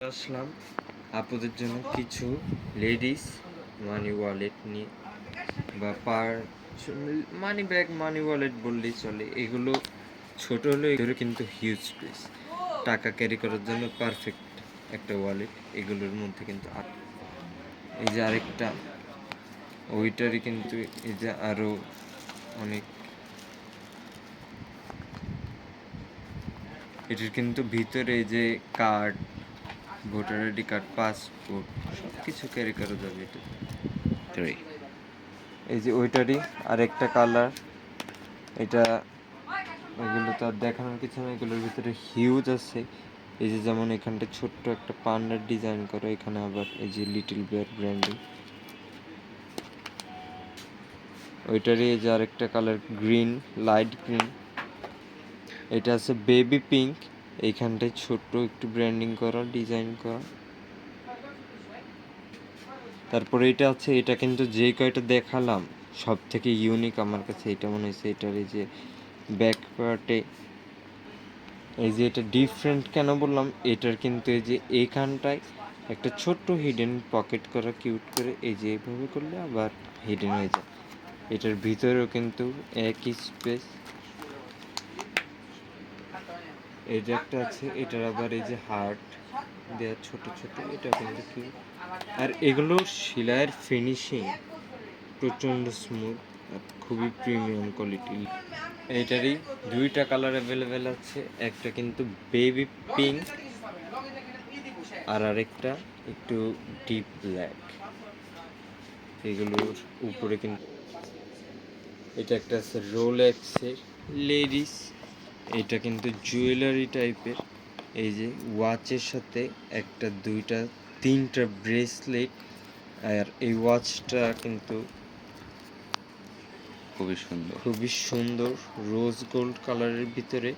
আসলাম আপুদের জন্য কিছু লেডিস মানি ওয়ালেট নিয়ে বা মানি ব্যাগ মানি ওয়ালেট বললেই চলে। এগুলো ছোট হলেও এগুলো কিন্তু হিউজ স্পেস, টাকা ক্যারি করার জন্য পারফেক্ট একটা ওয়ালেট। এগুলোর মধ্যে কিন্তু এই যে আরেকটা ওইটারই কিন্তু এই যে আরও অনেক, এটার কিন্তু ভিতরে যে card, voter ID card, passport সব কিছু ক্যারি করা যাবে এটা। এই যে ওইটারই আরেকটা কালার, এটা এগুলো তো আর দেখানোর কিছু না, এগুলোর ভিতরে হিউজ আছে। এই যে যেমন এখানটা ছোট্ট একটা পান্ডার ডিজাইন করা, এখানে আবার এই যে লিটল বিয়ার ব্র্যান্ডিং। ওইটারই এই যে আরেকটা কালার গ্রিন, লাইট গ্রিন। এটা আছে বেবি পিঙ্ক, এইখানটায় ছোট্ট একটু ব্র্যান্ডিং করা, ডিজাইন করা। তারপরে এটা আছে, এটা কিন্তু যে কয়টা দেখালাম সব থেকে ইউনিক আমার কাছে এটা মনে হয়েছে। এটার এই যে ব্যাক পার্টে এই যে এটা ডিফারেন্ট কেন বললাম, এটার কিন্তু এই যে এইখানটায় একটা ছোট্ট হিডেন পকেট করা কিউট করে, এই যে এইভাবে করলে আবার হিডেন হয়ে যায়। এটার ভিতরেও কিন্তু একই স্পেস। এই যে একটা আছে, এটার আবার এই যে হার্ট দেওয়া ছোট ছোট, এটা কিন্তু কি। আর এগুলোর সেলাইয়ের ফিনিশিং প্রচণ্ড স্মুথ আর খুবই প্রিমিয়াম কোয়ালিটি। এইটারই দুইটা কালার অ্যাভেলেবেল আছে, একটা কিন্তু বেবি পিঙ্ক আর আরেকটা একটু ডিপ ব্ল্যাক। এগুলোর উপরে কিন্তু এটা একটা আছে রোলেক্সের লেডিস, এটা কিন্তু জুয়েলারি টাইপের। এই যে ওয়াচের সাথে একটা, দুইটা, তিনটা ব্রেসলেট। আর এই ওয়াচটা কিন্তু খুবই সুন্দর। খুবই সুন্দর, রোজ গোল্ড কালারের ভিতরে।